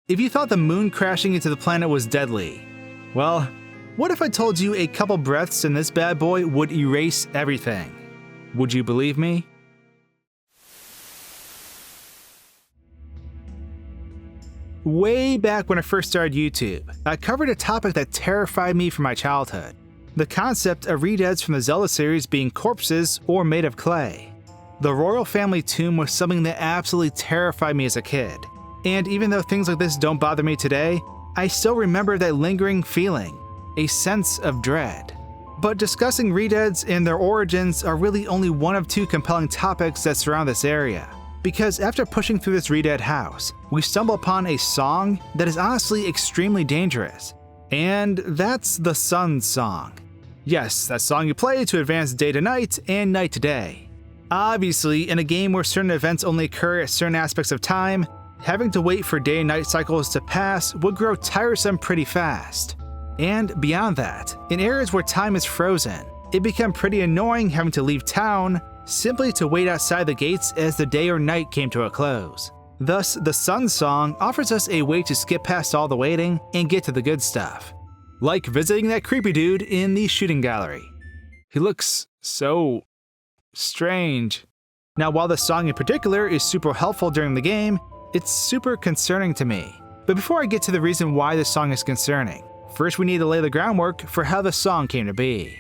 If you thought the moon crashing into the planet was deadly, well, what if I told you a couple breaths in this bad boy would erase everything? Would you believe me? Way back when I first started YouTube, I covered a topic that terrified me from my childhood. The concept of ReDeads from the Zelda series being corpses or made of clay. The royal family tomb was something that absolutely terrified me as a kid. And even though things like this don't bother me today, I still remember that lingering feeling, a sense of dread. But discussing ReDeads and their origins are really only one of two compelling topics that surround this area. Because after pushing through this ReDead house, we stumble upon a song that is honestly extremely dangerous. And that's the Sun Song. Yes, that song you play to advance day to night and night to day. Obviously, in a game where certain events only occur at certain aspects of time, having to wait for day and night cycles to pass would grow tiresome pretty fast. And beyond that, in areas where time is frozen, it became pretty annoying having to leave town simply to wait outside the gates as the day or night came to a close. Thus, the Sun Song offers us a way to skip past all the waiting and get to the good stuff. Like visiting that creepy dude in the shooting gallery. He looks so strange. Now, while the song in particular is super helpful during the game, it's super concerning to me. But before I get to the reason why this song is concerning, first we need to lay the groundwork for how the song came to be.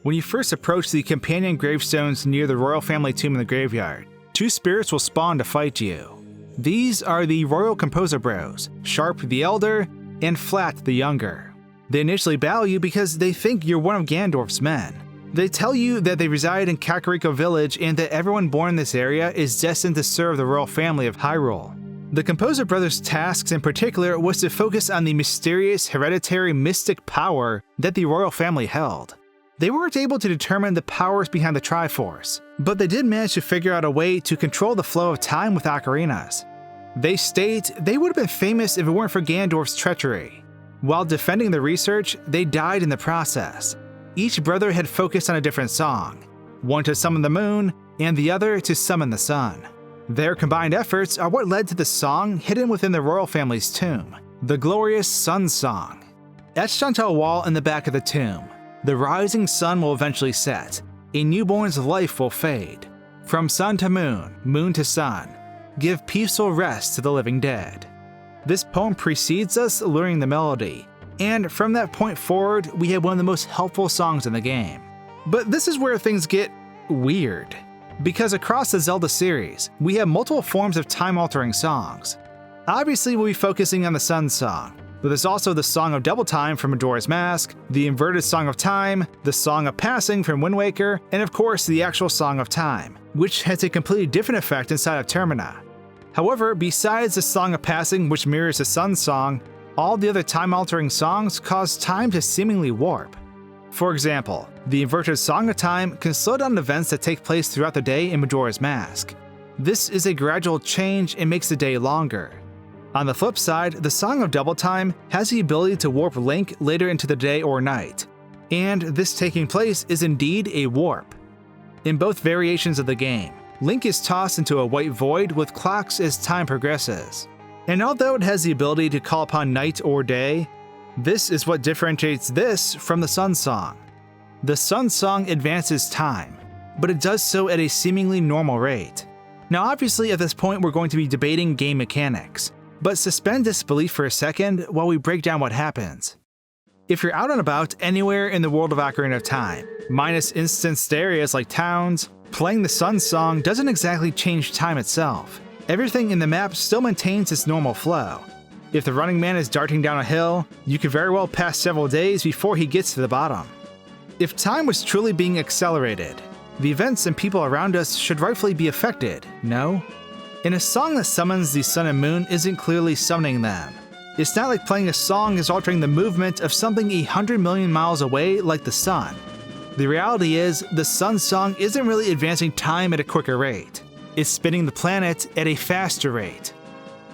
When you first approach the companion gravestones near the royal family tomb in the graveyard, two spirits will spawn to fight you. These are the royal composer bros, Sharp the elder and Flat the younger. They initially battle you because they think you're one of Ganondorf's men. They tell you that they reside in Kakariko village and that everyone born in this area is destined to serve the royal family of Hyrule. The Composer Brothers' tasks in particular was to focus on the mysterious hereditary mystic power that the royal family held. They weren't able to determine the powers behind the Triforce, but they did manage to figure out a way to control the flow of time with ocarinas. They state they would have been famous if it weren't for Ganondorf's treachery. While defending the research, they died in the process. Each brother had focused on a different song, one to summon the moon, and the other to summon the sun. Their combined efforts are what led to the song hidden within the royal family's tomb, the glorious Sun Song. Etched onto a wall in the back of the tomb, the rising sun will eventually set, a newborn's life will fade. From sun to moon, moon to sun, give peaceful rest to the living dead. This poem precedes us learning the melody, and from that point forward, we have one of the most helpful songs in the game. But this is where things get weird, because across the Zelda series, we have multiple forms of time-altering songs. Obviously, we'll be focusing on the Sun Song, but there's also the Song of Double Time from Majora's Mask, the Inverted Song of Time, the Song of Passing from Wind Waker, and of course the actual Song of Time, which has a completely different effect inside of Termina. However, besides the Song of Passing, which mirrors the Sun Song, all the other time-altering songs cause time to seemingly warp. For example, the Inverted Song of Time can slow down events that take place throughout the day in Majora's Mask. This is a gradual change and makes the day longer. On the flip side, the Song of Double Time has the ability to warp Link later into the day or night, and this taking place is indeed a warp. In both variations of the game, Link is tossed into a white void with clocks as time progresses. And although it has the ability to call upon night or day, this is what differentiates this from the Sun Song. The Sun Song advances time, but it does so at a seemingly normal rate. Now obviously at this point we're going to be debating game mechanics, but suspend disbelief for a second while we break down what happens. If you're out and about anywhere in the world of Ocarina of Time, minus instanced areas like towns, playing the Sun Song doesn't exactly change time itself. Everything in the map still maintains its normal flow. If the running man is darting down a hill, you could very well pass several days before he gets to the bottom. If time was truly being accelerated, the events and people around us should rightfully be affected, no? And a song that summons the sun and moon isn't clearly summoning them. It's not like playing a song is altering the movement of something 100 million miles away like the sun. The reality is, the Sun Song isn't really advancing time at a quicker rate. It's spinning the planet at a faster rate.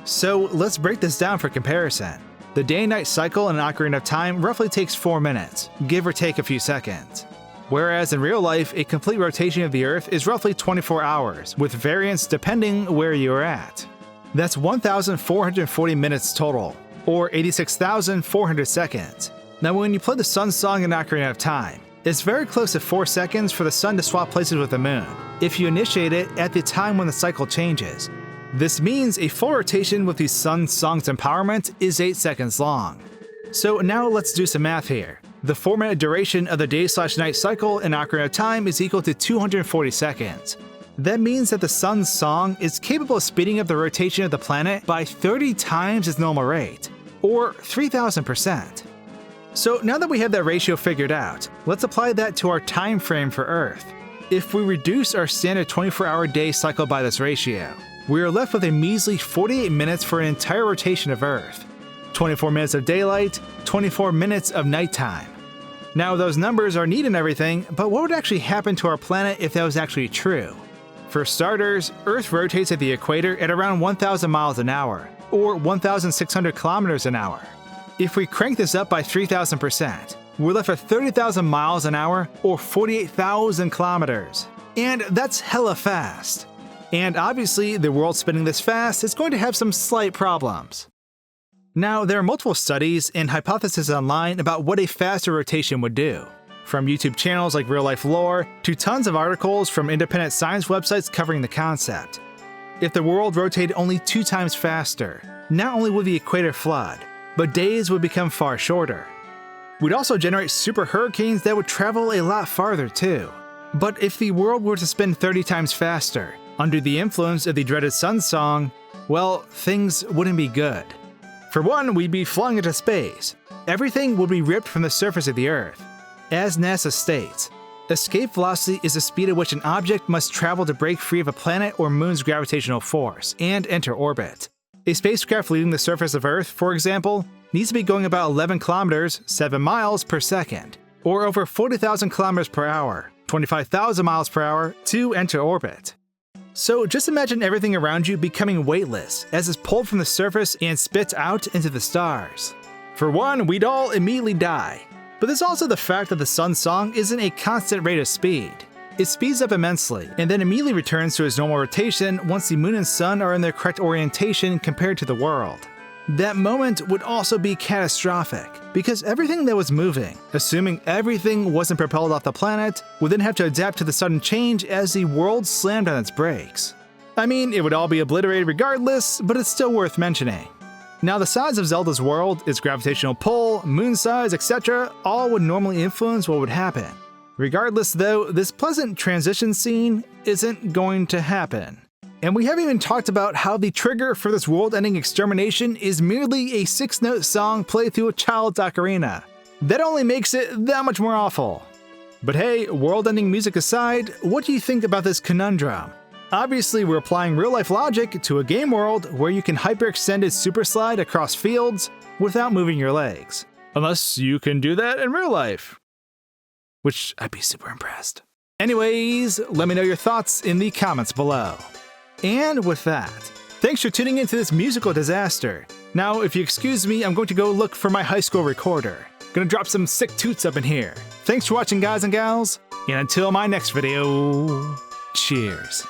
So let's break this down for comparison. The day and night cycle in Ocarina of Time roughly takes 4 minutes, give or take a few seconds. Whereas in real life, a complete rotation of the Earth is roughly 24 hours, with variance depending where you are at. That's 1,440 minutes total, or 86,400 seconds. Now when you play the Sun Song in Ocarina of Time, it's very close to 4 seconds for the sun to swap places with the moon, if you initiate it at the time when the cycle changes. This means a full rotation with the Sun Song's empowerment is 8 seconds long. So now let's do some math here. The 4-minute duration of the day/night cycle in Ocarina of Time is equal to 240 seconds. That means that the Sun's song is capable of speeding up the rotation of the planet by 30 times its normal rate, or 3,000%. So now that we have that ratio figured out, let's apply that to our time frame for Earth. If we reduce our standard 24-hour day cycle by this ratio, we are left with a measly 48 minutes for an entire rotation of Earth. 24 minutes of daylight, 24 minutes of nighttime. Now those numbers are neat and everything, but what would actually happen to our planet if that was actually true? For starters, Earth rotates at the equator at around 1,000 miles an hour, or 1,600 kilometers an hour. If we crank this up by 3,000%, we're left with 30,000 miles an hour, or 48,000 kilometers. And that's hella fast. And obviously, the world spinning this fast is going to have some slight problems. Now, there are multiple studies and hypotheses online about what a faster rotation would do. From YouTube channels like Real Life Lore to tons of articles from independent science websites covering the concept. If the world rotated only 2 times faster, not only would the equator flood, but days would become far shorter. We'd also generate super hurricanes that would travel a lot farther too. But if the world were to spin 30 times faster, under the influence of the dreaded Sun Song, well, things wouldn't be good. For one, we'd be flung into space. Everything would be ripped from the surface of the Earth. As NASA states, escape velocity is the speed at which an object must travel to break free of a planet or moon's gravitational force and enter orbit. A spacecraft leaving the surface of Earth, for example, needs to be going about 11 kilometers, 7 miles per second, or over 40,000 kilometers per hour, 25,000 miles per hour, to enter orbit. So just imagine everything around you becoming weightless as it's pulled from the surface and spits out into the stars. For one, we'd all immediately die. But there's also the fact that the Sun Song isn't a constant rate of speed. It speeds up immensely, and then immediately returns to its normal rotation once the moon and sun are in their correct orientation compared to the world. That moment would also be catastrophic, because everything that was moving, assuming everything wasn't propelled off the planet, would then have to adapt to the sudden change as the world slammed on its brakes. I mean, it would all be obliterated regardless, but it's still worth mentioning. Now, the size of Zelda's world, its gravitational pull, moon size, etc., all would normally influence what would happen. Regardless, though, this pleasant transition scene isn't going to happen. And we haven't even talked about how the trigger for this world-ending extermination is merely a 6-note song played through a child's ocarina. That only makes it that much more awful. But hey, world-ending music aside, what do you think about this conundrum? Obviously, we're applying real-life logic to a game world where you can hyperextend a super slide across fields without moving your legs. Unless you can do that in real life. Which I'd be super impressed. Anyways, let me know your thoughts in the comments below. And with that, thanks for tuning into this musical disaster. Now, if you excuse me, I'm going to go look for my high school recorder. Gonna drop some sick toots up in here. Thanks for watching, guys and gals, and until my next video, cheers.